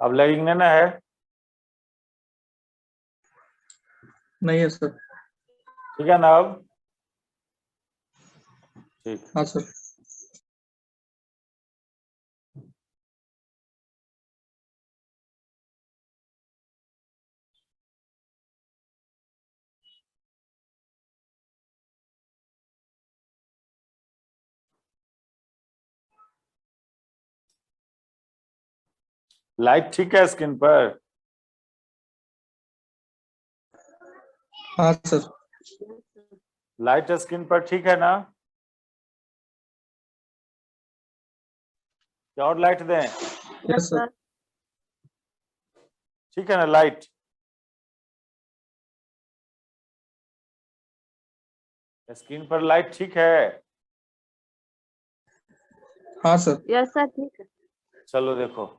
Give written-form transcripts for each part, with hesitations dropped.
अब लगेंगे ना है? नहीं है सर। ठीक है ना अब? ठीक। हाँ सर। लाइट ठीक है स्क्रीन पर? हाँ सर। लाइट स्क्रीन पर ठीक है ना? क्या और लाइट दें? Yes sir. ठीक है ना लाइट? स्क्रीन पर लाइट ठीक है? हाँ सर। यस सर ठीक है। चलो देखो।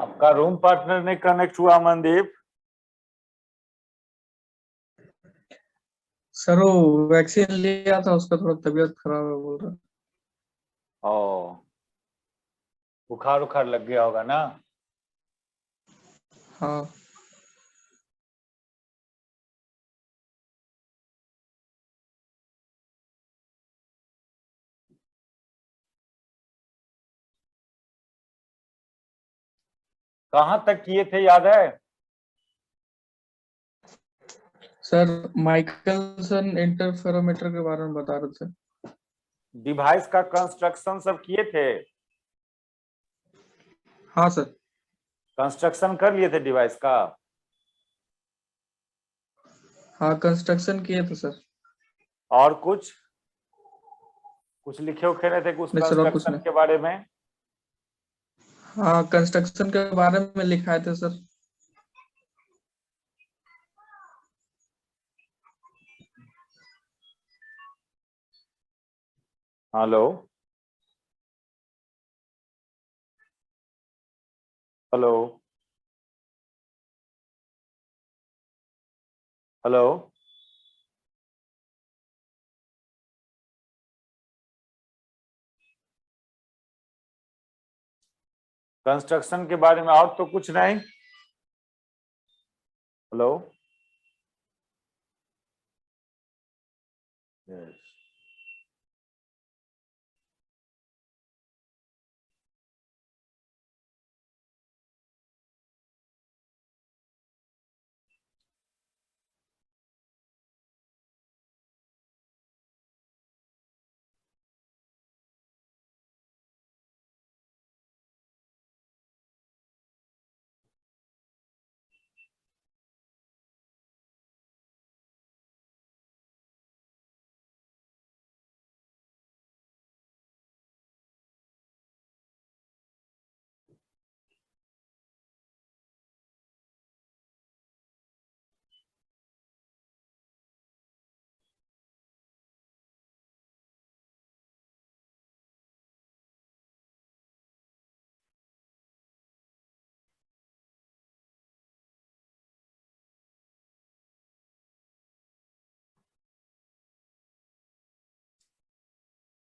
आपका रूम पार्टनर नहीं कनेक्ट हुआ मनदीप? सर वो वैक्सीन लिया था, उसका थोड़ा तबीयत खराब है बोल रहा। ओ, बुखार उखार लग गया होगा ना? हाँ। कहाँ तक किए थे याद है? सर माइकलसन इंटरफेरोमीटर के बारे में बता रहे थे। डिवाइस का कंस्ट्रक्शन सब किए थे? हाँ सर। कंस्ट्रक्शन कर लिए थे डिवाइस का? हाँ कंस्ट्रक्शन किए थे सर। और कुछ लिखे उखे रहे थे उस नहीं सर और कुछ कंस्ट्रक्शन नहीं। के बारे में? हाँ कंस्ट्रक्शन के बारे में लिखाए थे sir. Hello hello hello. Construction के बारे में और तो कुछ नहीं? हेलो। यस।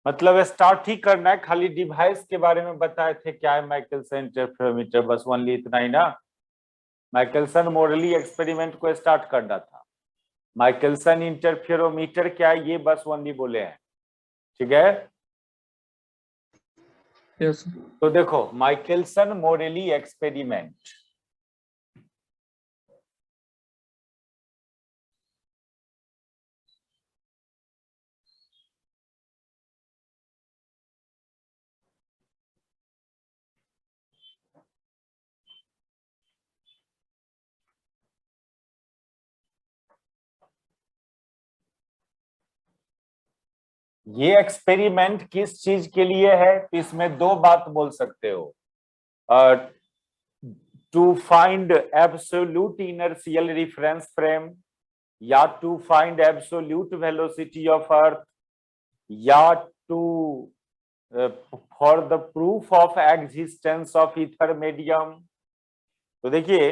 मतलब स्टार्ट ही करना है, खाली डिवाइस के बारे में बताए थे क्या है माइकलसन इंटरफेरोमीटर, बस ओनली इतना ही ना। माइकलसन मोरली एक्सपेरिमेंट को स्टार्ट करना था। माइकलसन इंटरफेरोमीटर क्या है ये बस ओनली बोले हैं, ठीक है। यस तो देखो माइकलसन मोरली एक्सपेरिमेंट, ये एक्सपेरिमेंट किस चीज के लिए है, तो इसमें दो बात बोल सकते हो। To find absolute inertial reference frame, या to find absolute velocity of earth, or to for the proof of existence of ether medium. तो देखिए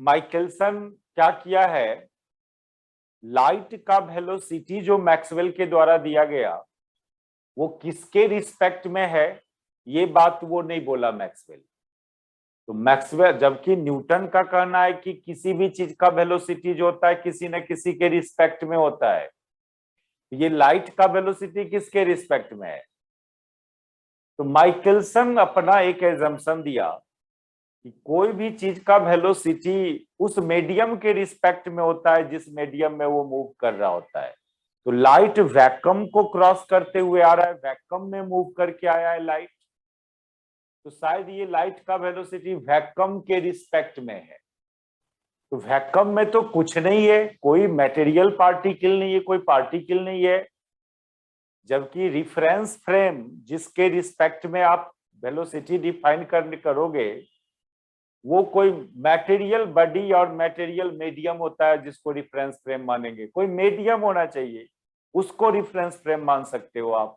माइकलसन क्या किया है, लाइट का वेलोसिटी जो मैक्सवेल के द्वारा दिया गया वो किसके रिस्पेक्ट में है, ये बात वो नहीं बोला मैक्सवेल। तो मैक्सवेल, जबकि न्यूटन का कहना है कि किसी भी चीज का वेलोसिटी जो होता है किसी न किसी के रिस्पेक्ट में होता है, ये लाइट का वेलोसिटी किसके रिस्पेक्ट में है। तो माइकलसन अपना एक एजम्पशन दिया कि कोई भी चीज का वेलोसिटी उस मीडियम के रिस्पेक्ट में होता है जिस मीडियम में वो मूव कर रहा होता है। तो लाइट वैक्यूम को क्रॉस करते हुए आ रहा है, वैक्यूम में मूव करके आया है लाइट, तो शायद ये लाइट का वेलोसिटी वैक्यूम के रिस्पेक्ट में है। तो वैक्यूम में तो कुछ नहीं है, कोई मटेरियल पार्टिकल नहीं है, कोई पार्टिकल नहीं है, जबकि रिफरेंस फ्रेम जिसके रिस्पेक्ट में आप वेलोसिटी डिफाइन करोगे वो कोई मटेरियल बॉडी और मटेरियल मीडियम होता है जिसको रिफरेंस फ्रेम मानेंगे। कोई मीडियम होना चाहिए, उसको रिफरेंस फ्रेम मान सकते हो आप।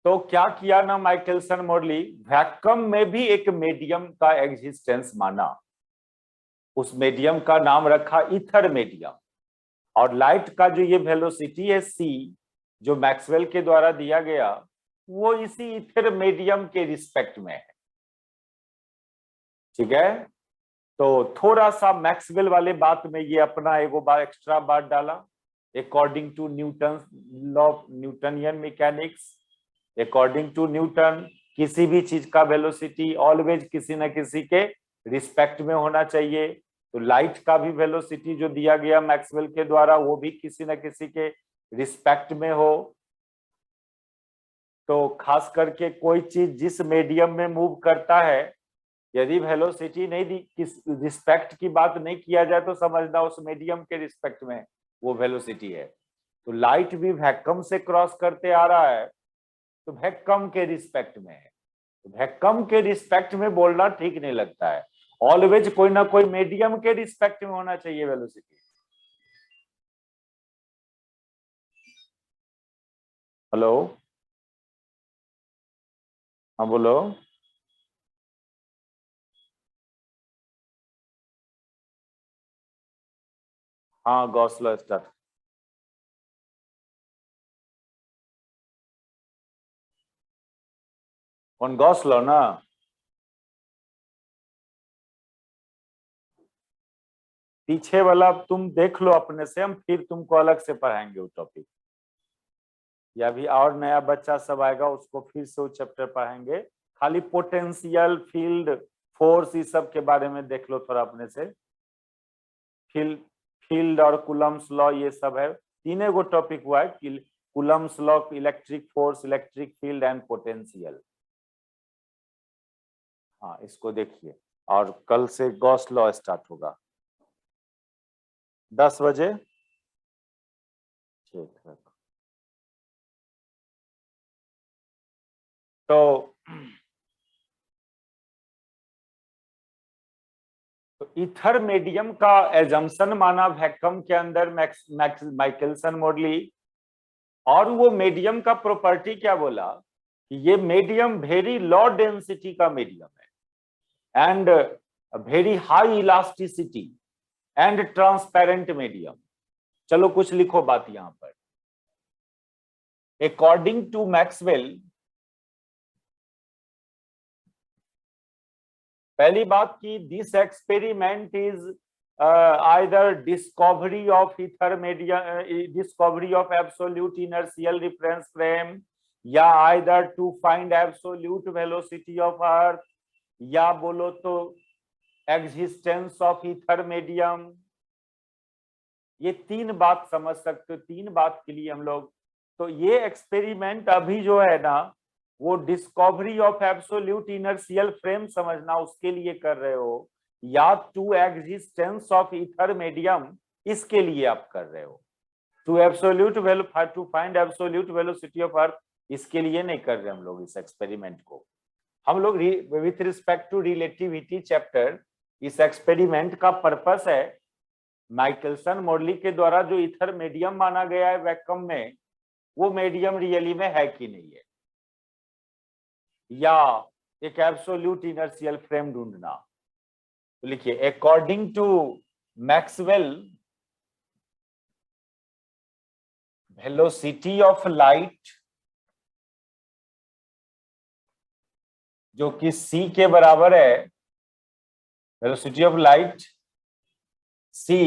तो क्या किया ना माइकलसन मोरली, वैक्यूम में भी एक मीडियम का एग्जिस्टेंस माना, उस मीडियम का नाम रखा ईथर मीडियम। और लाइट का जो ये वेलोसिटी है सी, जो मैक्सवेल के द्वारा दिया गया, वो इसी ईथर मीडियम के रिस्पेक्ट में है, ठीक है। तो थोड़ा सा मैक्सवेल वाले बात में ये अपना एगो बार एक्स्ट्रा बात डाला, according to Newton law of Newtonian mechanics, according to Newton किसी भी चीज का वेलोसिटी ऑलवेज किसी न किसी के रिस्पेक्ट में होना चाहिए। तो लाइट का भी वेलोसिटी जो दिया गया मैक्सवेल के द्वारा वो भी किसी न किसी के रिस्पेक्ट में हो। तो खास करके कोई चीज जिस मीडियम में मूव करता है, यदि वेलोसिटी नहीं दी, किस रिस्पेक्ट की बात नहीं किया जाए तो समझना उस मीडियम के रिस्पेक्ट में वो वेलोसिटी है। तो लाइट भी वैक्यूम से क्रॉस करते आ रहा है तो वैक्यूम के रिस्पेक्ट में है। तो वैक्यूम के रिस्पेक्ट में बोलना ठीक नहीं लगता है, ऑलवेज कोई ना कोई मीडियम के रिस्पेक्ट में होना चाहिए वेलोसिटी। हेलो, हाँ बोलो। हाँ गॉस लॉ स्टार्ट। कौन, गॉस लॉ ना? पीछे वाला तुम देख लो अपने से, हम फिर तुमको अलग से पढ़ाएंगे वो टॉपिक, या भी और नया बच्चा सब आएगा उसको फिर से वो चैप्टर पढ़ाएंगे। खाली पोटेंशियल, फील्ड, फोर्स, इस सब के बारे में देख लो थोड़ा अपने से। फील्ड फील्ड और कुलम्स लॉ ये सब है, तीनों गो टॉपिक हुआ है कि Coulomb's law, electric force, electric field and potential. हाँ इसको देखिए, और कल से गॉस लॉ स्टार्ट होगा 10 बजे, ठीक है। तो ईथर मीडियम का एजम्पशन माना वैक्यूम के अंदर माइकलसन मोरली, और वो मीडियम का प्रॉपर्टी क्या बोला कि ये मीडियम वेरी लो डेंसिटी का मीडियम है and very high elasticity and transparent medium. चलो कुछ लिखो बात यहां पर, According to Maxwell, पहली बात की this experiment is either discovery of ether medium, discovery of absolute inertial reference frame, या either to find absolute velocity of earth, या बोलो तो existence of ether medium। ये तीन बात समझ सकते हो, तीन बात के लिए हम लोग, तो ये एक्सपेरिमेंट अभी जो है ना वो discovery of absolute inertial frame समझना उसके लिए कर रहे हो, या to existence of ether medium इसके लिए आप कर रहे हो। To absolute to find absolute velocity of earth इसके लिए नहीं कर रहे हम लोग इस एक्सपेरिमेंट को। हम लोग with respect to relativity chapter, इस एक्सपेरिमेंट का पर्पस है माइकलसन मोरली के द्वारा जो ईथर मीडियम माना गया है वैक्यूम में, वो मीडियम रियली में है कि नहीं है, या एक एब्सोल्यूट इनर्शियल फ्रेम ढूंढना। तो लिखिए according to Maxwell, velocity of light जो कि c के बराबर है, velocity of light c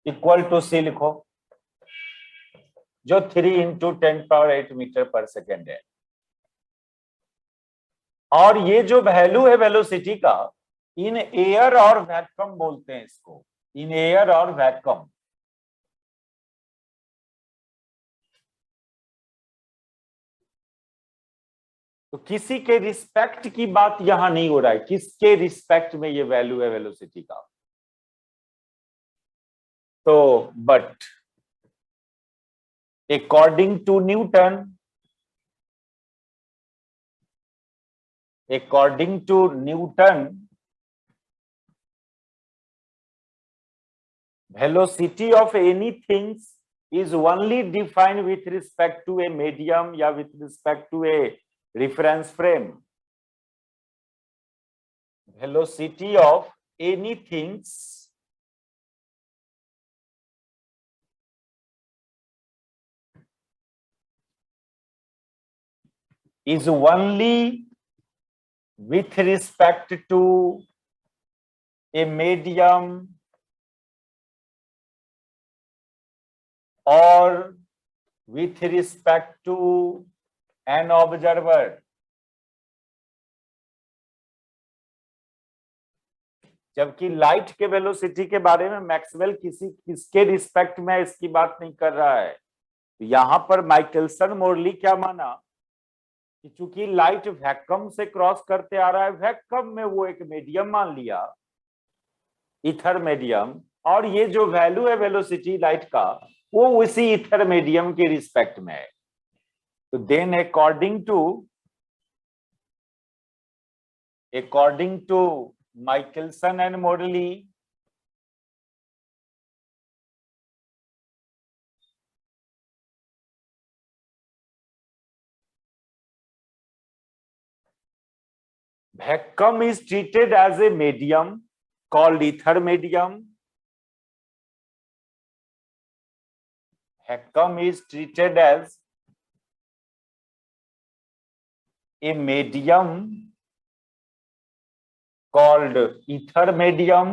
equal to c लिखो, जो 3 इंटू 10⁸ मीटर पर सेकेंड है। और ये जो वैल्यू है वेलोसिटी का, इन एयर और वैक्यूम बोलते हैं इसको, इन एयर और वैक्यूम। तो किसी के रिस्पेक्ट की बात यहां नहीं हो रहा है, किसके रिस्पेक्ट में ये वैल्यू है वेलोसिटी का। तो but according to Newton, velocity of anything is only defined with respect to a medium या with respect to a reference frame. Velocity of anything is only with respect to a medium or with respect to an observer। जबकि light के velocity के बारे में Maxwell किसके respect में इसकी बात नहीं कर रहा है। यहां पर माइकलसन मोरली क्या माना कि चूंकि लाइट वैक्यूम से क्रॉस करते आ रहा है, वैक्यूम में वो एक मीडियम मान लिया, ईथर मीडियम, और ये जो वैल्यू है वेलोसिटी लाइट का वो उसी ईथर मीडियम के रिस्पेक्ट में है। तो then according to Michelson and Morley, vacuum is treated as a medium called ether medium. Vacuum is treated as a medium called ether medium.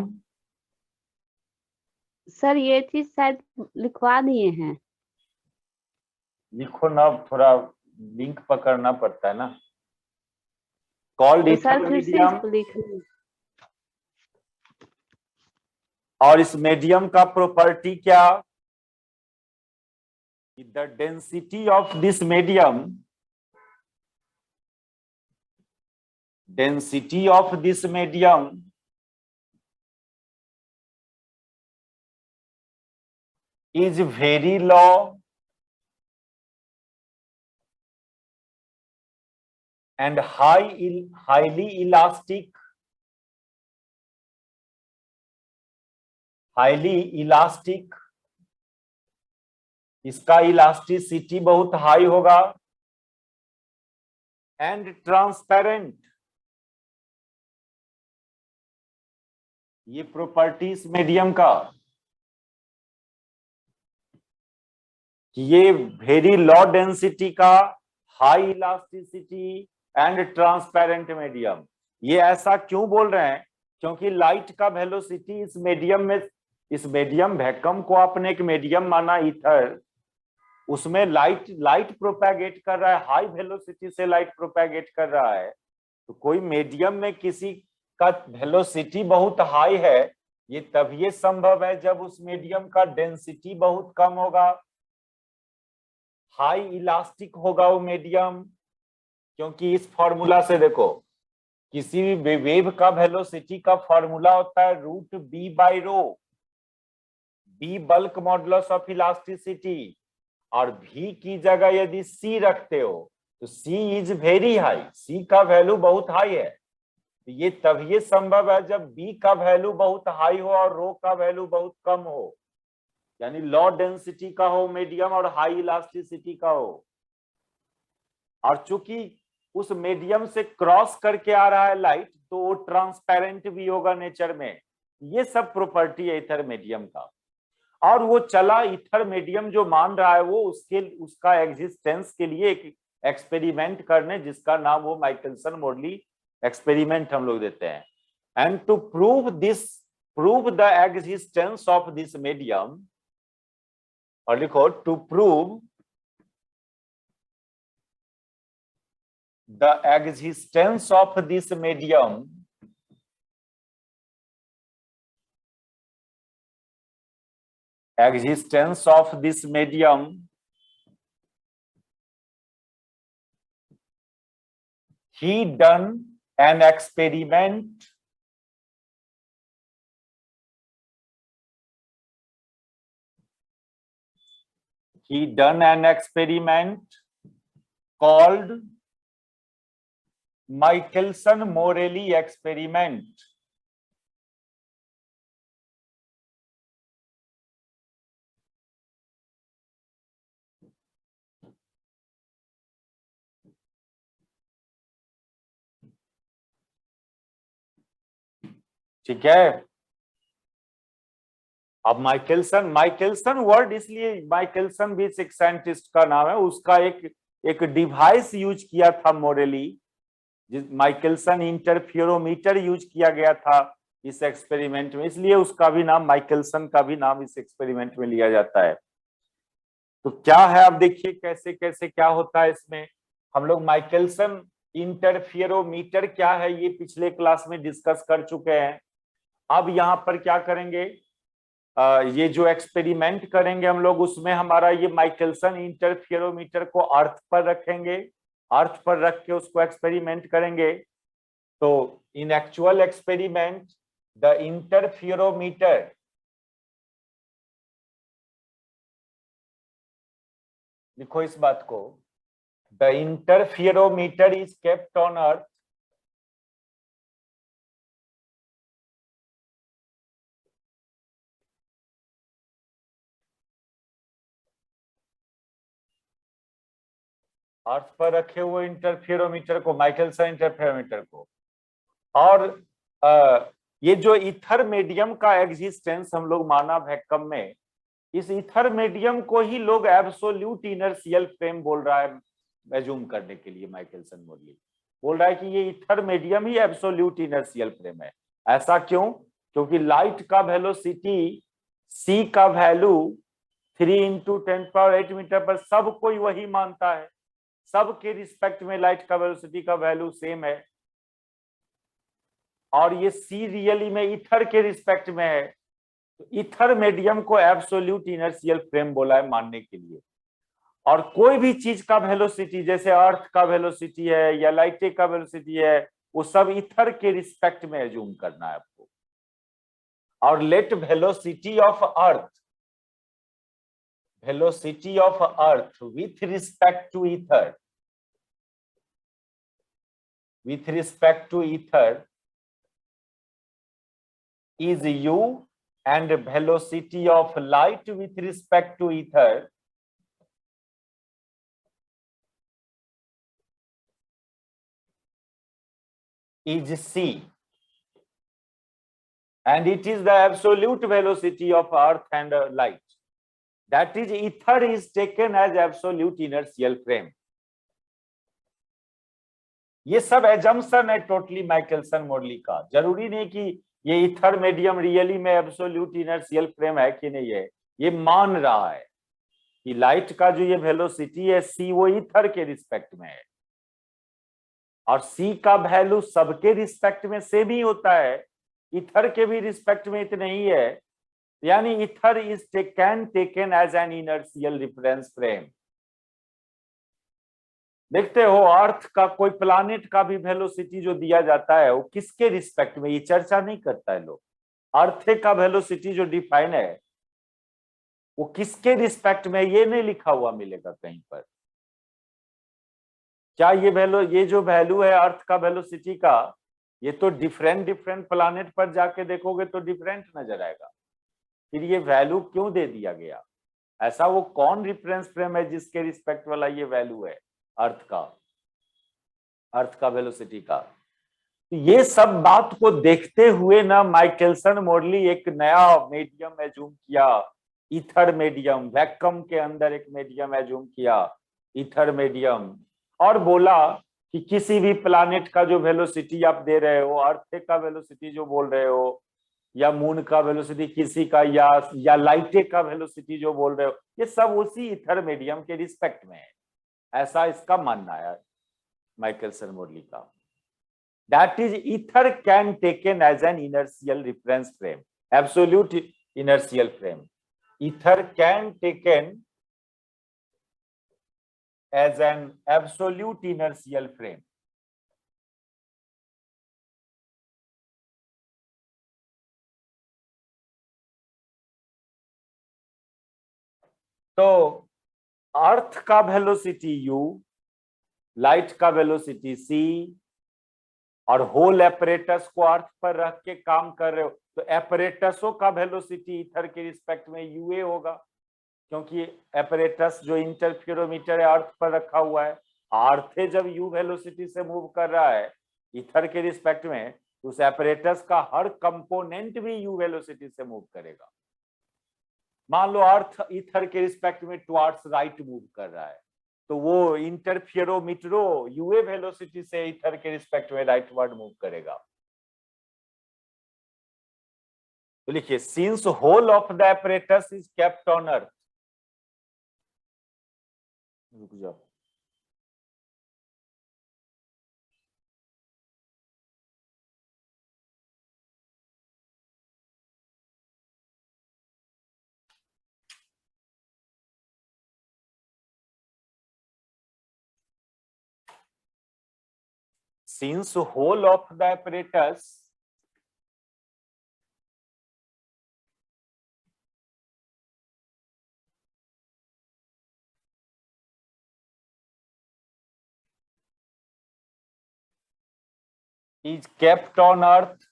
Sir ये चीज शायद लिखवा दिए हैं। लिखो ना, थोड़ा लिंक पकड़ना पड़ता है ना। कॉल्ड तो इथर सर फिर से मीडियम, इसको लिखिए। और इस मीडियम का प्रॉपर्टी क्या, the density of this medium, density of this medium is very low and highly elastic, इसका इलास्टिसिटी बहुत हाई होगा, एंड ट्रांसपेरेंट, ये प्रॉपर्टीज मीडियम का, ये वेरी लो डेंसिटी का, high elasticity and transparent medium. ये ऐसा क्यों बोल रहे हैं? क्योंकि लाइट का वेलोसिटी इस मीडियम में, इस मीडियम वैक्यूम को आपने एक मीडियम माना ईथर, उसमें लाइट प्रोपेगेट कर रहा है, हाई वेलोसिटी से लाइट प्रोपेगेट कर रहा है। तो कोई मीडियम में किसी का वेलोसिटी बहुत हाई है, ये तभी संभव है जब उस मीडियम का डेंसिटी बहुत कम होगा, हाई इलास्टिक होगा वो मीडियम। क्योंकि इस फॉर्मूला से देखो, किसी भी वेव का वेलोसिटी का फॉर्मूला होता है root B by rho, B bulk modulus of elasticity, और भी की जगह यदि सी रखते हो तो C is very high, C का वैल्यू बहुत हाई है। तो ये तभी संभव है जब बी का वैल्यू बहुत हाई हो और रो का वैल्यू बहुत कम हो, यानी लो डेंसिटी का हो मीडियम और हाई इलास्टिसिटी का हो। और चूंकि उस मीडियम से क्रॉस करके आ रहा है लाइट, तो वो ट्रांसपेरेंट भी होगा नेचर में। ये सब प्रॉपर्टी है ईथर मीडियम का। और वो चला ईथर मीडियम जो मान रहा है वो उसका एग्जिस्टेंस के लिए एक एक्सपेरिमेंट करने, जिसका नाम वो माइकलसन मोरली एक्सपेरिमेंट हम लोग देते हैं। And to prove the existence of this medium, और लिखो to prove the existence of this medium he done an experiment called Michelson-Morley experiment. ठीक है। अब माइकलसन वर्ड, इसलिए माइकलसन भी एक साइंटिस्ट का नाम है, उसका एक डिवाइस यूज किया था मोरेली, माइकलसन इंटरफेरोमीटर यूज किया गया था इस एक्सपेरिमेंट में, इसलिए उसका भी नाम, माइकलसन का भी नाम इस एक्सपेरिमेंट में लिया जाता है। तो क्या है, अब देखिए कैसे कैसे क्या होता है इसमें। हम लोग माइकलसन इंटरफेरोमीटर क्या है ये पिछले क्लास में डिस्कस कर चुके हैं। अब यहाँ पर क्या करेंगे, ये जो एक्सपेरिमेंट करेंगे हम लोग, उसमें हमारा ये माइकलसन इंटरफेरोमीटर को अर्थ पर रखेंगे, अर्थ पर रख के उसको एक्सपेरिमेंट करेंगे। तो in actual experiment the interferometer, लिखो इस बात को, the interferometer is kept on earth earth पर रखे हुए इंटरफेरोमीटर को, माइकलसन इंटरफेरोमीटर को। और ये जो ईथर मीडियम का एग्जिस्टेंस हम लोग माना वैक्यूम में, इस ईथर मीडियम को ही लोग एब्सोल्यूट इनर्शियल फ्रेम बोल रहा है, एज्यूम करने के लिए माइकलसन मोरली बोल रहा है कि ये ईथर मीडियम ही एब्सोल्यूट इनर्शियल फ्रेम है। ऐसा क्यों? क्योंकि लाइट का वेलोसिटी सी का वैल्यू 3 × 10⁸ मीटर पर सब कोई वही मानता है, सबके रिस्पेक्ट में लाइट का वेलोसिटी का वैल्यू सेम है, और ये सी रियली में ईथर के रिस्पेक्ट में है। तो ईथर मीडियम को एब्सोल्यूट इनर्शियल फ्रेम बोला है मानने के लिए। और कोई भी चीज का वेलोसिटी, जैसे अर्थ का वेलोसिटी है या लाइट का वेलोसिटी है, वो सब ईथर के रिस्पेक्ट में एज्यूम करना है आपको। और let velocity of earth with respect to ether is u, and velocity of light with respect to ether is c, and it is the absolute velocity of earth and light. That is, ether is taken as absolute inertial frame. ये सब assumption है totally Michelson Morley का। जरूरी नहीं कि ये ether medium really में absolute inertial frame है कि नहीं है, ये मान रहा है कि लाइट का जो ये वेलोसिटी है c वो इथर के रिस्पेक्ट में है, और c का वैल्यू सबके रिस्पेक्ट में सेम ही होता है, इथर के भी रिस्पेक्ट में इतना ही है। यानी ether is taken as an inertial reference frame. देखते हो अर्थ का कोई प्लानेट का भी वेलोसिटी जो दिया जाता है वो किसके रिस्पेक्ट में, ये चर्चा नहीं करता है लोग। अर्थ का वेलोसिटी जो डिफाइन है वो किसके रिस्पेक्ट में, ये नहीं लिखा हुआ मिलेगा कहीं पर। क्या ये जो वैल्यू है अर्थ का वेलोसिटी का, ये तो डिफरेंट प्लानेट पर जाके देखोगे तो डिफरेंट नजर आएगा। फिर ये वैल्यू क्यों दे दिया गया? ऐसा वो कौन रिफरेंस फ्रेम है जिसके रिस्पेक्ट वाला ये वैल्यू है अर्थ का वेलोसिटी का? तो ये सब बात को देखते हुए ना माइकलसन मोडली एक नया मीडियम एज्यूम किया, ईथर मीडियम। वैक्यूम के अंदर एक मीडियम एज्यूम किया, ईथर मीडियम, और बोला कि किसी भी प्लैनेट का जो वेलोसिटी आप दे रहे हो, अर्थ का वेलोसिटी जो बोल रहे हो, या मून का वेलोसिटी किसी का, या लाइट का वेलोसिटी जो बोल रहे हो, ये सब उसी ईथर मीडियम के रिस्पेक्ट में है। ऐसा इसका मानना है माइकलसन मोडली का। That is ether can taken as an inertial reference frame, absolute inertial frame. Ether can taken as an absolute inertial frame. तो अर्थ का वेलोसिटी u, लाइट का वेलोसिटी c, और होल एपरेटस को earth पर रख के काम कर रहे हो तो एपरेटसों का वेलोसिटी ईथर के रिस्पेक्ट में ua होगा, क्योंकि एपरेटस जो इंटरफेरोमीटर है अर्थ पर रखा हुआ है। अर्थ जब u वेलोसिटी से मूव कर रहा है ईथर के रिस्पेक्ट में, तो उस एपरेटस का हर कंपोनेंट भी u वेलोसिटी से मूव करेगा। मान लो अर्थ ईथर के रिस्पेक्ट में टुवर्ड्स राइट मूव कर रहा है, तो वो इंटरफेरोमीटरो ua वेलोसिटी से ईथर के रिस्पेक्ट में राइटवर्ड मूव करेगा। तो लिखिए, since whole of the apparatus is kept on earth, रुक जाओ, since whole of the apparatus is kept on earth,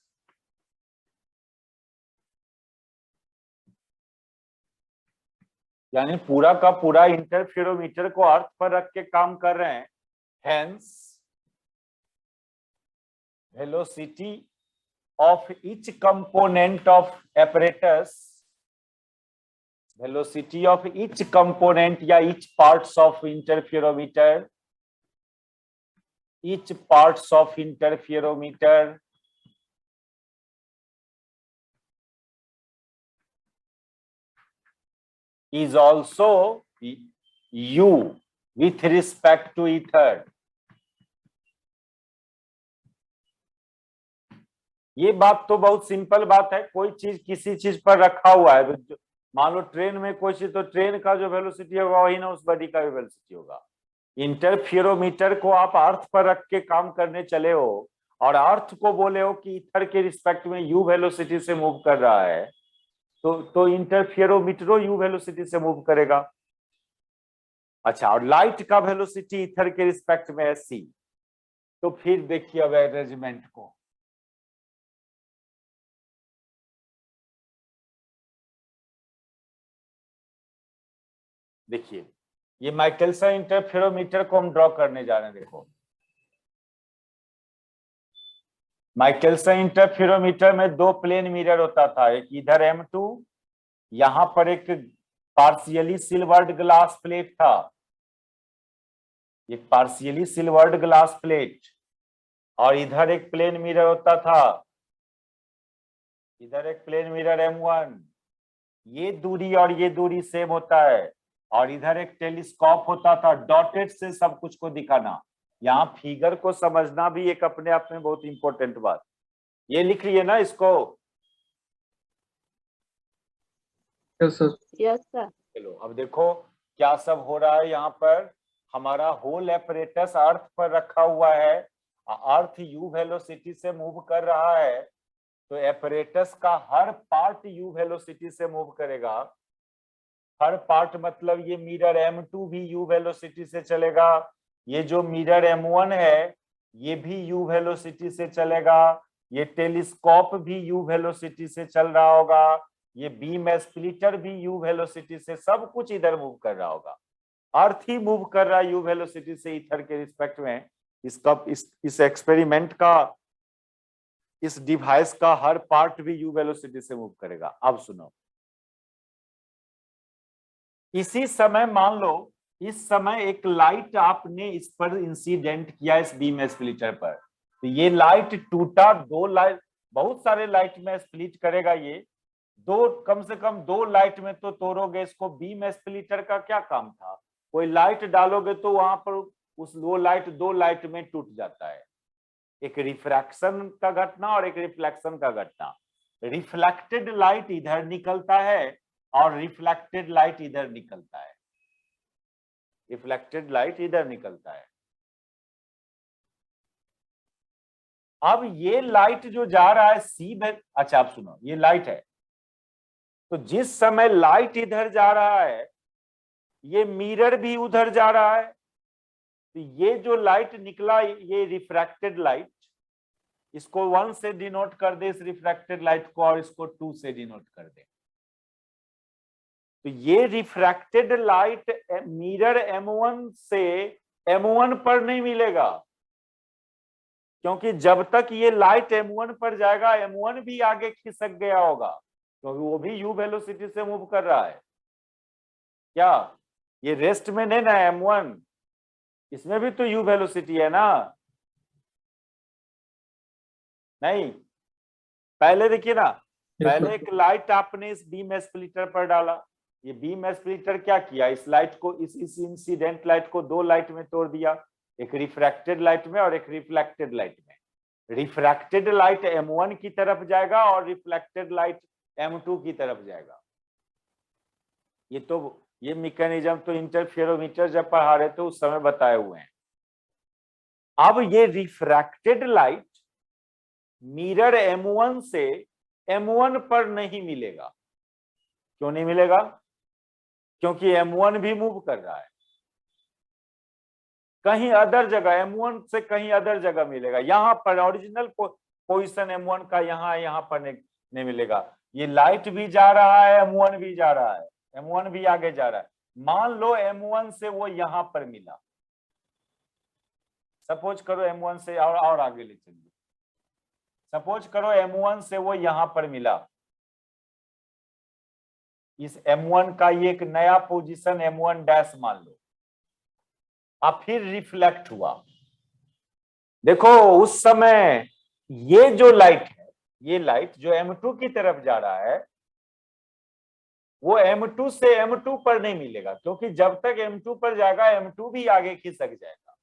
यानी पूरा का पूरा इंटरफेरोमीटर को अर्थ पर रख के काम कर रहे हैं, hence velocity of each component of apparatus, velocity of each component या each parts of interferometer, each parts of interferometer is also u with respect to ether. ये बात तो बहुत सिंपल बात है। कोई चीज किसी चीज पर रखा हुआ है, मान लो ट्रेन में कोई चीज, तो ट्रेन का जो वेलोसिटी होगा वही ना उस बॉडी का भी वेलोसिटी होगा। इंटरफेरोमीटर को आप अर्थ पर रख के काम करने चले हो और अर्थ को बोले हो कि ईथर के रिस्पेक्ट में यू वेलोसिटी से मूव कर रहा है, तो इंटरफेरोमीटरो यू वेलोसिटी से मूव करेगा। अच्छा, और लाइट का वेलोसिटी ईथर के रिस्पेक्ट में है सी। तो फिर देखिए अब अरेंजमेंट को, देखिए ये माइकलसन इंटरफेरोमीटर को हम ड्रॉ करने जा रहे हैं। देखो माइकलसन इंटरफेरोमीटर में दो प्लेन मिरर होता था, एक इधर M2, यहां पर एक पार्शियली सिल्वर्ड ग्लास प्लेट था, एक पार्शियली सिल्वर्ड ग्लास प्लेट, और इधर एक प्लेन मिरर होता था, इधर एक प्लेन मिरर M1। ये दूरी और ये दूरी सेम होता है, और इधर एक टेलीस्कोप होता था, डॉटेड से सब कुछ को दिखाना। यहाँ फिगर को समझना भी एक अपने आप में बहुत इंपॉर्टेंट बात। ये लिख रही है ना इसको? Yes sir. Yes sir. चलो अब देखो क्या सब हो रहा है। यहाँ पर हमारा होल एपरेटस अर्थ पर रखा हुआ है, अर्थ यू वेलोसिटी से मूव कर रहा है, तो एपरेटस का हर पार्ट यू वेलोसिटी से मूव करेगा। हर पार्ट मतलब ये मिरर M2 भी यू वेलोसिटी से चलेगा, ये जो मिरर M1 है ये भी यू वेलोसिटी से चलेगा, ये टेलीस्कोप भी यू वेलोसिटी से चल रहा होगा, ये बीम स्प्लिटर भी यू वेलोसिटी से, सब कुछ इधर मूव कर रहा होगा। अर्थ ही मूव कर रहा है यू वेलोसिटी से ईथर के रिस्पेक्ट में। इसका इस एक्सपेरिमेंट का, इस डिवाइस का हर पार्ट भी यू वेलोसिटी से मूव करेगा। अब सुनो, इसी समय मान लो इस समय एक लाइट आपने इस पर इंसिडेंट किया, इस बीम स्प्लिटर पर, तो ये लाइट टूटा, दो लाइट, बहुत सारे लाइट में स्प्लिट करेगा ये, दो, कम से कम दो लाइट में तो तोड़ोगे इसको। बीम स्प्लिटर का क्या काम था? कोई लाइट डालोगे तो वहां पर उस दो लाइट में टूट जाता है। एक रिफ्रैक्शन का घटना और एक रिफ्लेक्शन का घटना। रिफ्लेक्टेड लाइट इधर निकलता है और रिफ्लेक्टेड लाइट इधर निकलता है, रिफ्लेक्टेड लाइट इधर निकलता है। अब ये लाइट जो जा रहा है अच्छा आप सुनो, ये लाइट है, तो जिस समय लाइट इधर जा रहा है ये मिरर भी उधर जा रहा है, तो ये जो लाइट निकला ये रिफ्रैक्टेड लाइट, इसको 1 से डिनोट कर दे इस रिफ्रैक्टेड लाइट को, और इसको 2 से डिनोट कर दे। तो ये रिफ्रैक्टेड लाइट मिरर M1 से M1 पर नहीं मिलेगा, क्योंकि जब तक ये लाइट M1 पर जाएगा M1 भी आगे खिसक गया होगा, क्योंकि वो भी यू वेलोसिटी से मूव कर रहा है। क्या ये रेस्ट में नहीं ना M1? इसमें भी तो यू वेलोसिटी है ना? नहीं, पहले देखिए ना, पहले एक लाइट आपने इस बीम स्प्लिटर पर डाला, ये बीम स्प्लिटर क्या किया, इस लाइट को, इस इंसिडेंट लाइट को दो लाइट में तोड़ दिया, एक रिफ्रैक्टेड लाइट में और एक रिफ्लेक्टेड लाइट में। रिफ्रैक्टेड लाइट M1 की तरफ जाएगा और रिफ्लेक्टेड लाइट M2 की तरफ जाएगा। ये मैकेनिज्म तो इंटरफेरोमीटर जब पढ़ा रहे थे उस समय बताए हुए हैं। अब ये रिफ्रैक्टेड लाइट मिरर M1 से M1 पर नहीं मिलेगा। क्यों नहीं मिलेगा? क्योंकि M1 भी मूव कर रहा है, कहीं अदर जगह, M1 से कहीं अदर जगह मिलेगा। यहां पर ओरिजिनल पोजीशन M1 का यहां पर नहीं मिलेगा। ये लाइट भी जा रहा है, M1 भी जा रहा है, M1 भी आगे जा रहा है। मान लो M1 से वो यहां पर मिला, सपोज करो M1 से, और आगे ले चलिए, सपोज करो M1 से वो यहां पर मिला, इस M1 का ये एक नया पोजीशन M1 डैश मान लो, अब फिर रिफ्लेक्ट हुआ। देखो उस समय ये जो लाइट है, ये लाइट जो M2 की तरफ जा रहा है वो M2 से M2 पर नहीं मिलेगा, क्योंकि जब तक M2 पर जाएगा M2 भी आगे खिसक जाएगा।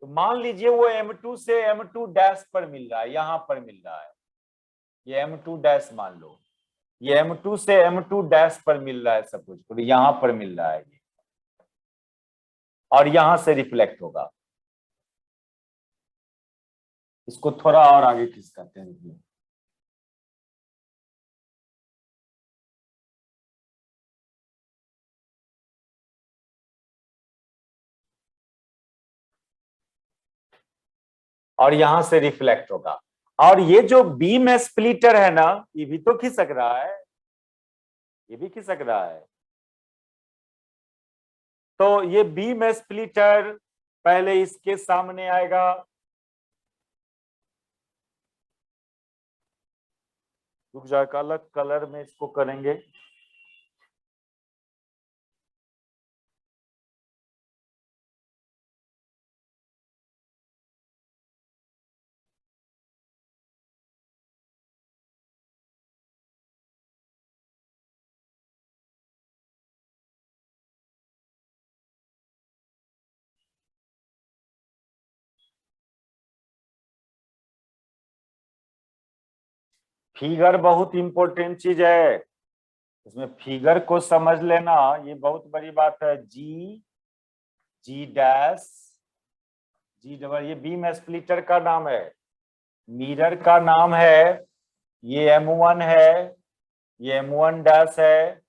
तो मान लीजिए वो M2 से M2 डैश पर मिल रहा है, यहां पर मिल रहा है, ये M2 डैश मान लो, ये M2 से M2 डैश पर मिल रहा है, सपोज करो यहां पर मिल रहा है ये, और यहां से रिफ्लेक्ट होगा। इसको थोड़ा और आगे खिसकाते हैं। और यहां से रिफ्लेक्ट होगा, और ये जो बीम स्प्लिटर है ना, ये भी तो खिसक रहा है, ये भी खिसक रहा है। तो ये बीम स्प्लिटर पहले इसके सामने आएगा, रुक जाए, अलग कलर में इसको करेंगे। फिगर बहुत इंपॉर्टेंट चीज है, इसमें फिगर को समझ लेना ये बहुत बड़ी बात है। जी, जी डैश, जी डबल, ये बीम स्प्लिटर का नाम है, मिरर का नाम है, ये M1 है, ये M1 डैश है,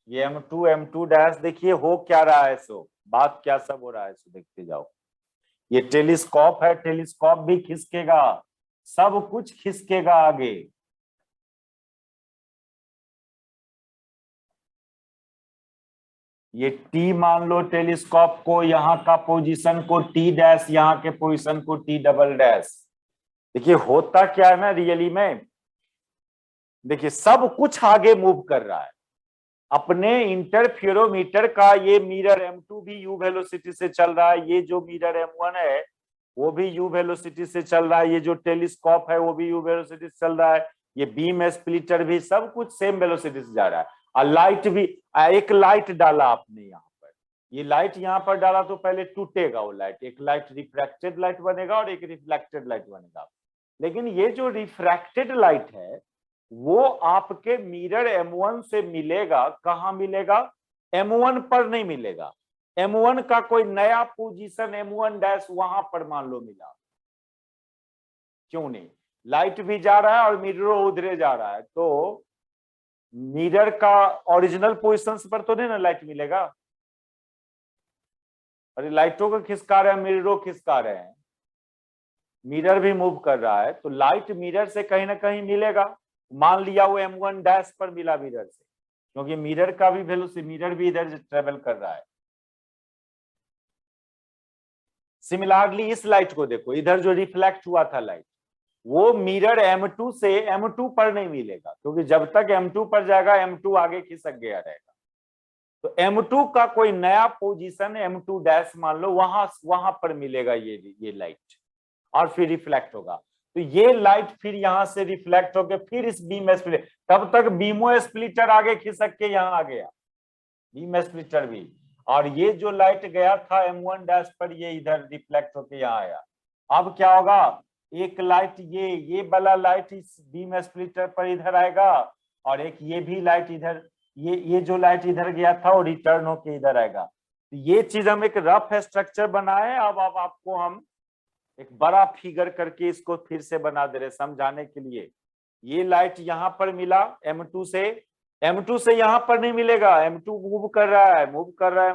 ये M2 डैश। देखिए हो क्या रहा है, सो बात क्या सब हो रहा है, सो देखते जाओ। ये टेलीस्कोप है, टेलीस्कोप भी खिसकेगा, सब कुछ खिसकेगा आगे। ये टी मान लो टेलीस्कोप को, यहाँ का पोजीशन को टी डैश, यहाँ के पोजीशन को टी डबल डैश। देखिए होता क्या है ना रियली में, देखिए सब कुछ आगे मूव कर रहा है। अपने इंटरफेरोमीटर का ये मिरर M2 भी यू वेलोसिटी से चल रहा है, ये जो मिरर M1 है वो भी यू वेलोसिटी से चल रहा है, ये जो टेलीस्कोप है वो भी यू वेलोसिटी से चल रहा है, ये बीम स्प्लिटर भी, सब कुछ सेम वेलोसिटी से जा रहा है। और लाइट भी, एक लाइट डाला आपने यहाँ पर, ये लाइट यहाँ पर डाला तो पहले टूटेगा वो लाइट, एक लाइट रिफ्रैक्टेड लाइट बनेगा और एक रिफ्लेक्टेड लाइट बनेगा। लेकिन ये जो रिफ्रैक्टेड लाइट है वो आपके मिरर M1 से मिलेगा, कहां मिलेगा? M1 पर नहीं मिलेगा, M1 का कोई नया पोजीशन M1 डैश वहां पर मान लो मिला, क्यों नहीं? लाइट भी जा रहा है और मिरर उधरे जा रहा है, तो मिरर का ओरिजिनल पोजीशन पर तो नहीं ना लाइट मिलेगा। अरे लाइटों को खिसका रहे हैं, मिररों खिसका रहे हैं, मिरर भी मूव कर रहा है, तो लाइट मिरर से कहीं ना कहीं मिलेगा। मान लिया वो M1 डैश पर मिला मिरर से, क्योंकि मिरर का भी वेलोसिटी, मिरर भी इधर ट्रेवल कर रहा है। सिमिलरली इस लाइट को देखो, इधर जो रिफ्लेक्ट हुआ था लाइट, वो मिरर M2 से M2 पर नहीं मिलेगा, क्योंकि जब तक M2 पर जाएगा M2 आगे खिसक गया रहेगा। तो M2 का कोई नया पोजीशन M2 डैश मान लो वहां पर मिलेगा ये लाइट, और फिर रिफ्लेक्ट होगा। तो ये लाइट फिर यहां से रिफ्लेक्ट होकर फिर इस बीम स्प्लिटर, तब तक बीमो स्प्लिटर आगे खिसक के यहां आ गया, बीम स्प्लिटर भी, और ये जो लाइट गया था M1 डैश पर, ये इधर रिफ्लेक्ट होकर यहाँ आया। अब क्या होगा, एक लाइट ये वाला लाइट इस बीम स्प्लिटर पर इधर आएगा, और एक ये भी लाइट इधर, ये जो लाइट इधर गया था वो रिटर्न होके इधर आएगा। तो ये चीज हम एक रफ स्ट्रक्चर बनाए, अब आपको हम एक बड़ा फिगर करके इसको फिर से बना दे रहे समझाने के लिए। ये लाइट यहाँ पर मिला M2 से, M2 से यहाँ पर नहीं मिलेगा, M2 मूव कर रहा है, मूव कर रहा है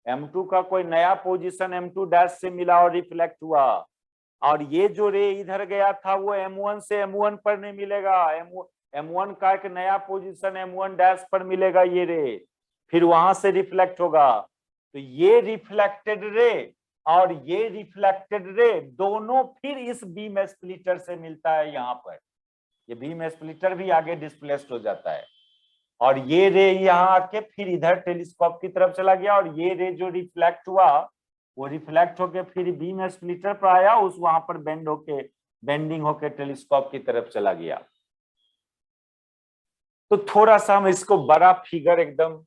M2 का कोई नया पोजीशन M2 डैश से मिला और रिफ्लेक्ट हुआ, और ये जो रे इधर गया था वो M1 से M1 पर नहीं मिलेगा, M1 का एक नया पोजीशन M1 डैश पर मिलेगा ये रे, फिर वहां से रिफ्लेक्ट होगा। तो ये रिफ्लेक्टेड रे और ये रिफ्लेक्टेड रे दोनों फिर इस बीम स्प्लिटर से मिलता है यहाँ पर, ये बीम स्प्लिटर भी आगे डिस्प्लेस्ड हो जाता है, और ये रे यहाँ आके फिर इधर टेलीस्कोप की तरफ चला गया, और ये रे जो रिफ्लेक्ट हुआ वो रिफ्लेक्ट होके फिर बीम स्प्लिटर पर आया, उस वहां पर बेंडिंग होके टेलीस्कोप की तरफ चला गया। तो थोड़ा सा हम इसको बड़ा फिगर एकदम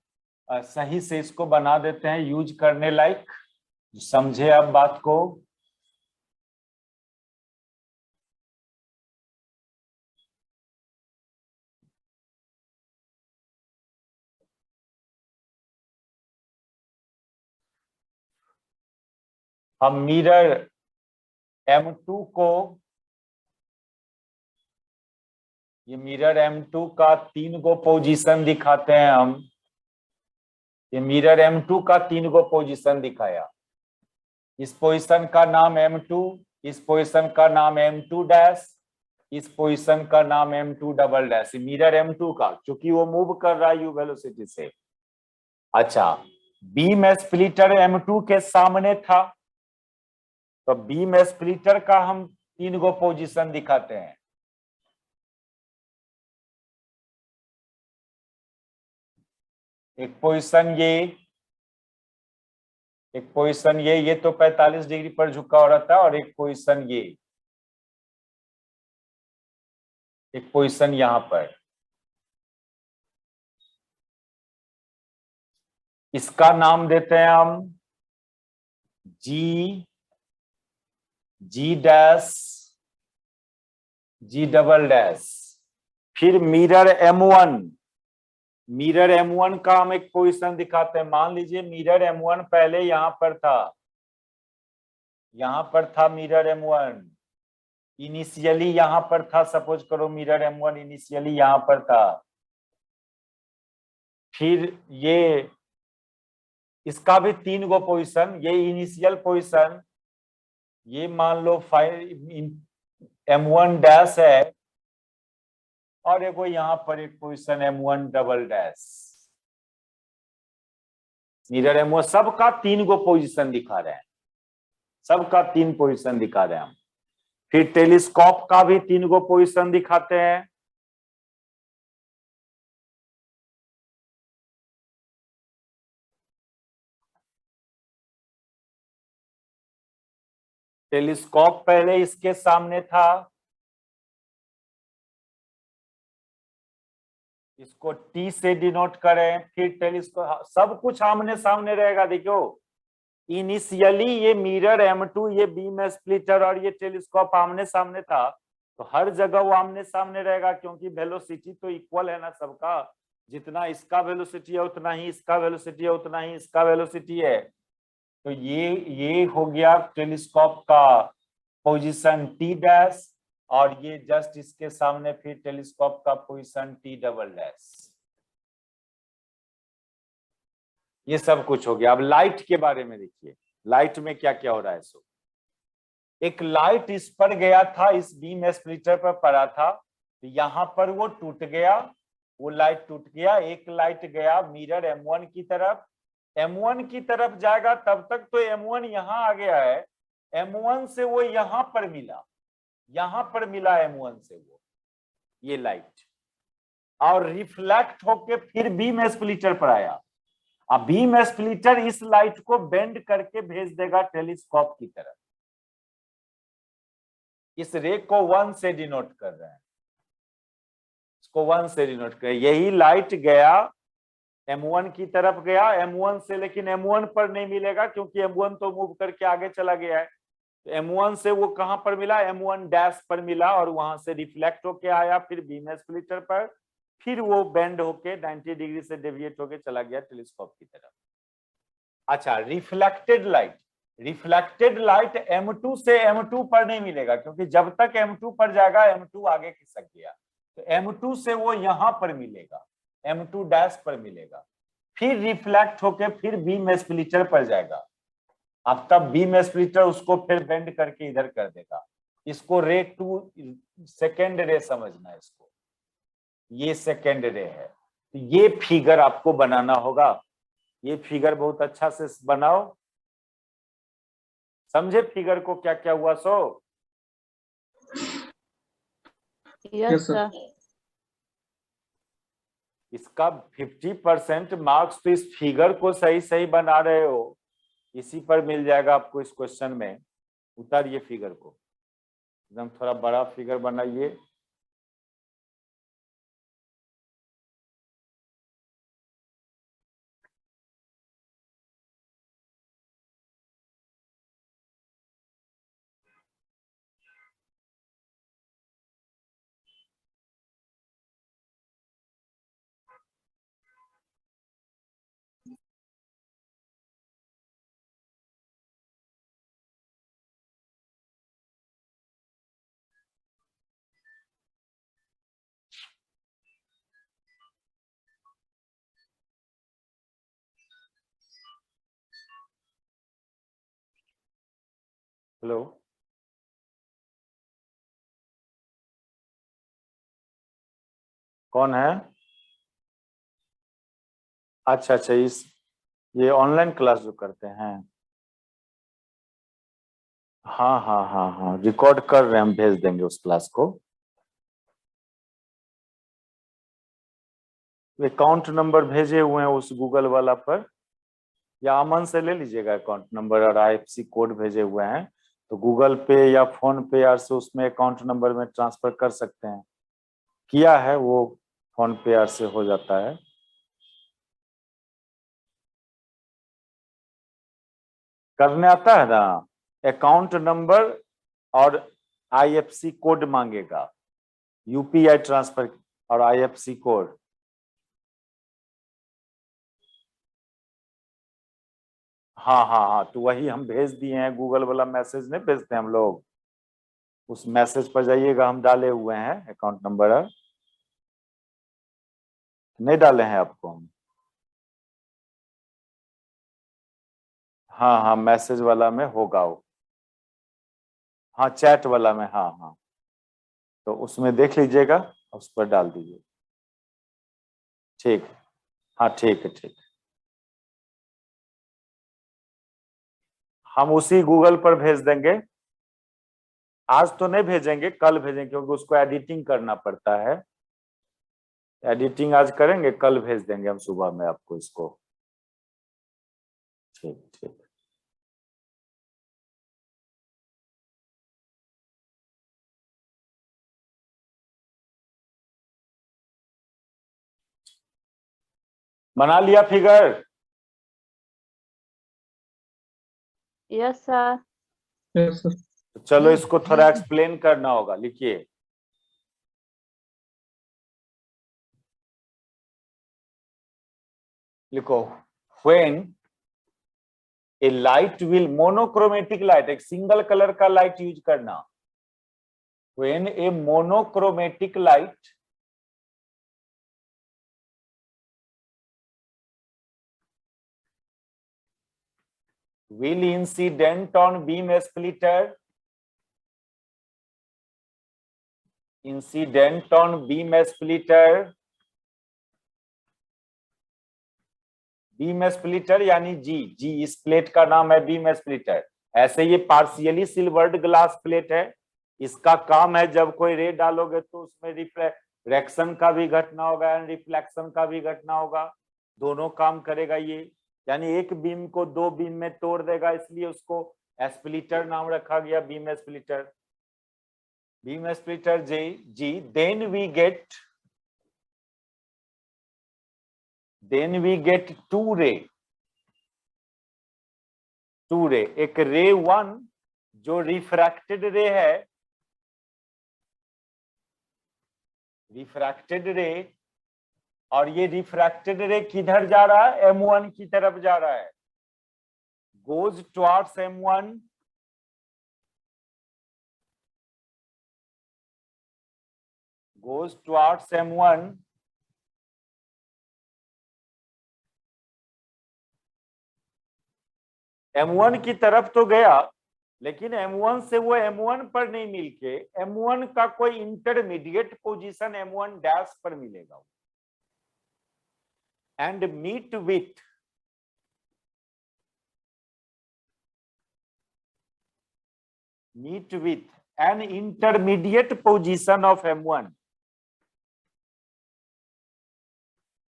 सही से इसको बना देते हैं, यूज करने लायक, समझे आप बात को। हम मिरर M2 को, ये मिरर M2 का 3 गो पोजीशन दिखाते हैं हम, ये मिरर M2 का 3 गो पोजीशन दिखाया, इस पोजीशन का नाम M2, इस पोजीशन का नाम M2 डैश, इस पोजीशन का नाम M2 double dash, mirror M2 का, क्योंकि वो मूव कर रहा है यू वेलोसिटी से। अच्छा, बीम स्प्लिटर M2 के सामने था, तो बीम स्प्लिटर का हम 3 गो पोजीशन दिखाते हैं, एक पोजीशन ये तो 45 डिग्री पर झुका हो रहता है, और एक पोजीशन एक पोजीशन यहां पर। इसका नाम देते हैं हम जी डैश, जी डबल डैश। फिर मिरर M1 का हम एक पोजीशन दिखाते हैं। मान लीजिए मिरर M1 पहले यहां पर था मिरर M1 इनिशियली यहां पर था। सपोज करो मिरर M1 इनिशियली यहां पर था। फिर इसका भी 3 गो पोजीशन, ये इनिशियल पोजीशन, ये मान लो M1 डैश है, और एगो यहाँ पर एक position M1 double dash. Mirror M1 सबका 3 गो पोजीशन दिखा रहे हैं, सबका 3 पोजीशन दिखा रहे हैं हम। फिर टेलीस्कोप का भी 3 गो पोजीशन दिखाते हैं। टेलीस्कोप पहले इसके सामने था, इसको T से डिनोट करें। फिर टेलीस्कोप, सब कुछ आमने सामने रहेगा। देखो इनिशियली ये मिरर M2, ये बीम स्प्लिटर और ये टेलीस्कोप आमने सामने था, तो हर जगह वो आमने सामने रहेगा, क्योंकि वेलोसिटी तो इक्वल है ना सबका। जितना इसका वेलोसिटी है उतना ही इसका वेलोसिटी है, उतना ही इसका वेलोसिटी है। तो ये हो गया टेलीस्कोप का पोजीशन T डैश, और ये जस्ट इसके सामने फिर टेलीस्कोप का पोजीशन T डबल डैश। ये सब कुछ हो गया। अब लाइट के बारे में देखिए, लाइट में क्या क्या हो रहा है। सो एक लाइट इस पर गया था, इस बीम स्प्लिटर पर पड़ा था, तो यहां पर वो टूट गया, वो लाइट टूट गया। एक लाइट गया मिरर M1 की तरफ, M1 की तरफ जाएगा, तब तक तो M1 यहां आ गया है, M1 से वो यहां पर मिला, M1 से वो ये लाइट, और रिफ्लेक्ट होके फिर बीम स्प्लिटर पर आया। अब बीम स्प्लिटर इस लाइट को बेंड करके भेज देगा टेलीस्कोप की तरफ। इस रे को 1 से डिनोट कर रहे हैं, इसको 1 से डिनोट कर। यही लाइट गया M1 की तरफ गया, M1 से, लेकिन M1 पर नहीं मिलेगा, क्योंकि M1 तो मूव करके आगे चला गया है। तो M1 से वो कहां पर मिला, M1 डैश पर मिला, और वहां से रिफ्लेक्ट होके आया फिर बीम स्प्लिटर पर, फिर वो बेंड होके 90 डिग्री से डेविएट होके चला गया टेलीस्कोप की तरफ। अच्छा, रिफ्लेक्टेड लाइट M2 से M2 पर नहीं मिलेगा, क्योंकि जब तक M2 पर जाएगा M2 आगे खिसक गया, तो M2 से वो यहां पर मिलेगा, M2 डैश पर मिलेगा, फिर रिफ्लेक्ट होके फिर बीम स्प्लिटर पर जाएगा। अब तब बीम स्प्लिटर उसको फिर बेंड करके इधर कर देगा। इसको रे 2 सेकेंड रे समझना है इसको, ये सेकेंड रे है। तो ये फिगर आपको बनाना होगा, ये फिगर बहुत अच्छा से बनाओ। समझे फिगर को क्या क्या हुआ। So yes sir. इसका 50% मार्क्स तो इस फिगर को सही सही बना रहे हो, इसी पर मिल जाएगा आपको इस क्वेश्चन में। उतारिए फिगर को, एकदम थोड़ा बड़ा फिगर बनाइए। हेलो, कौन है? अच्छा, ये ऑनलाइन क्लास जो करते हैं, हाँ हाँ हाँ हाँ, रिकॉर्ड कर रहे हैं, हम भेज देंगे उस क्लास को। अकाउंट नंबर भेजे हुए हैं उस गूगल वाला पर, या अमन से ले लीजिएगा अकाउंट नंबर, और IFSC कोड भेजे हुए हैं तो गूगल पे या फोन पे यार से उसमें अकाउंट नंबर में ट्रांसफर कर सकते हैं। किया है वो, फोन पे यार से हो जाता है। करने आता है ना, अकाउंट नंबर और IFSC कोड मांगेगा, UPI ट्रांसफर और IFSC कोड। हाँ हाँ हाँ, तो वही हम भेज दिए हैं, गूगल वाला मैसेज नहीं भेजते हम लोग, उस मैसेज पर जाइएगा, हम डाले हुए हैं अकाउंट नंबर। नहीं डाले हैं आपको हम? हाँ हाँ, मैसेज वाला में होगा वो, हाँ चैट वाला में, हाँ हाँ, तो उसमें देख लीजिएगा, उस पर डाल दीजिए। ठीक है, हाँ ठीक है, ठीक है। हम उसी गूगल पर भेज देंगे, आज तो नहीं भेजेंगे, कल भेजेंगे, क्योंकि उसको एडिटिंग करना पड़ता है। एडिटिंग आज करेंगे, कल भेज देंगे हम सुबह में आपको इसको। ठीक ठीक। बना लिया figure? Yes sir. Yes sir. तो चलो इसको थोड़ा एक्सप्लेन करना होगा, लिखिए। लिखो, when A light will, monochromatic light, एक सिंगल कलर का लाइट यूज करना। When A monochromatic light will incident on beam splitter, incident on beam splitter, beam splitter यानी जी इस प्लेट का नाम है बीम स्प्लिटर। ऐसे ये पार्शियली सिल्वर्ड ग्लास प्लेट है, इसका काम है जब कोई रे डालोगे तो उसमें रिफ्लेक्शन का भी घटना होगा एंड रिफ्लेक्शन का भी घटना होगा, दोनों काम करेगा ये। यानी एक बीम को दो बीम में तोड़ देगा, इसलिए उसको स्प्लिटर नाम रखा गया, beam splitter. Beam splitter G, then we get two ray. एक रे वन जो रिफ्रैक्टेड रे है, रिफ्रैक्टेड रे, और ये रिफ्रैक्टेड रे किधर जा रहा है? M1 की तरफ जा रहा है, goes towards M1, goes towards M1, M1 की तरफ तो गया, लेकिन M1 से वो M1 पर नहीं मिलके M1 का कोई इंटरमीडिएट पोजीशन M1 डैश पर मिलेगा, and meet with an intermediate position of M1,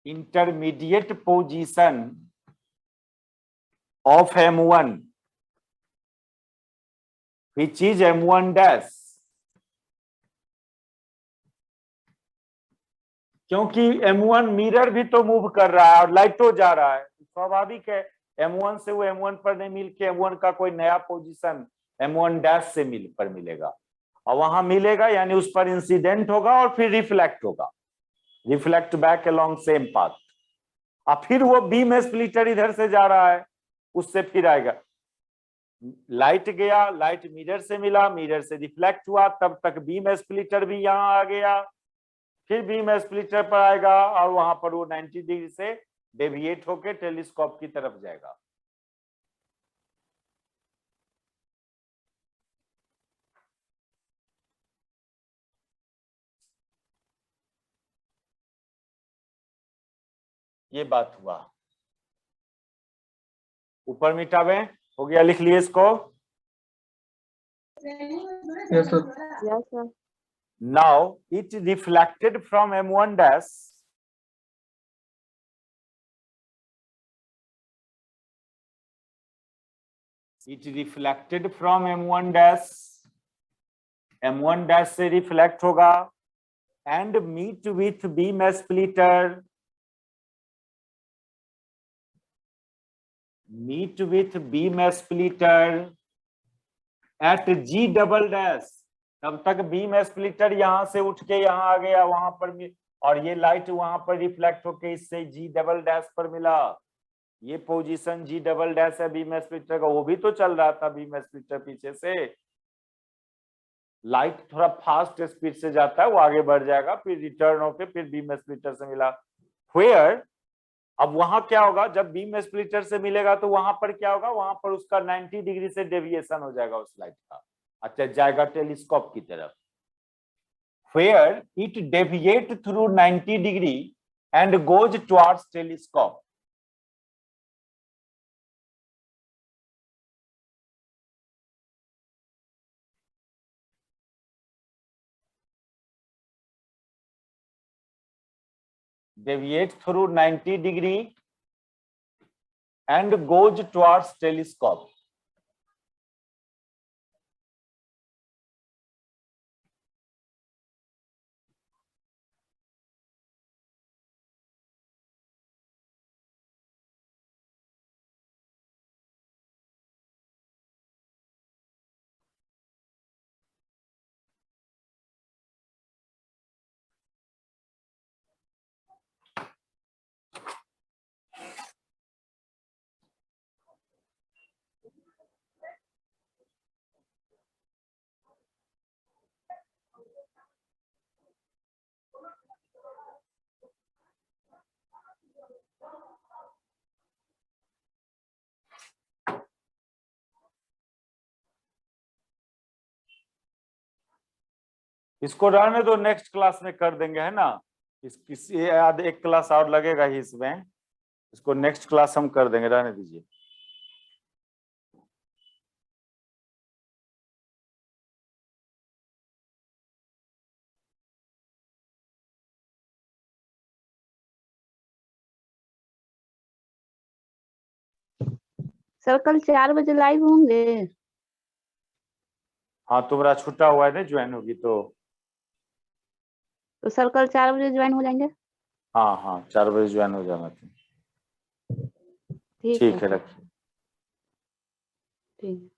intermediate position of M1 which is M1 dash। क्योंकि M1 मिरर भी तो मूव कर रहा है और लाइटो जा रहा है, स्वाभाविक है M1 से वो M1 पर नहीं मिलके M1 का कोई नया पोजीशन M1 डैश से मिलेगा, और वहां मिलेगा यानी उस पर इंसिडेंट होगा और फिर रिफ्लेक्ट होगा, reflect back along same path, और फिर वो बीम स्प्लिटर इधर से जा रहा है, उससे फिर आएगा, लाइट गया, लाइट मिरर से मिला, मिरर से रिफ्लेक्ट हुआ, तब तक बीम स्प्लिटर भी यहां आ गया, फिर बीम स्प्लिटर पर आएगा और वहां पर वो 90 डिग्री से डेविएट होकर टेलीस्कोप की तरफ जाएगा। ये बात हुआ, ऊपर मिटावे, हो गया, लिख लिए इसको। Yes sir. Yes sir. Now it reflected from M1 dash it reflected from M1 dash, M1 dash से रिफ्लेक्ट होगा and meet with beam splitter, meet with beam splitter at G double dash. तब तक beam splitter यहां से उठ के यहां आ गया, वहां पर और ये लाइट वहां पर रिफ्लेक्ट होके इससे G डबल डैश पर मिला। ये पोजीशन G डबल डैश है बीम स्प्लिटर का, वो भी तो चल रहा था बीम स्प्लिटर पीछे से। लाइट थोड़ा फास्ट स्पीड से जाता है, वो आगे बढ़ जाएगा, फिर रिटर्न होके फिर बीम स्प्लिटर से मिला। व्हेयर, अब वहां क्या होगा, जब बीम स्प्लिटर से मिलेगा तो वहां पर क्या होगा, वहां पर उसका 90 डिग्री से डेविएशन हो जाएगा उस लाइट का, अच्छा जाएगा टेलीस्कोप की तरफ। Where it deviate through 90 degree and goes towards telescope. deviate through 90 degree and goes towards telescope. इसको रहने दो, नेक्स्ट क्लास में कर देंगे, है ना। इस एक क्लास और लगेगा ही इसमें, इसको नेक्स्ट क्लास हम कर देंगे, रहने दीजिए। सर कल 4 बजे लाइव होंगे? हाँ तुम्हारा छूटा हुआ है ना, ज्वाइन होगी तो सर कल 4 बजे ज्वाइन हो जाएंगे? हाँ हाँ 4 बजे ज्वाइन हो जाना तुम। ठीक है, रखिए। ठीक।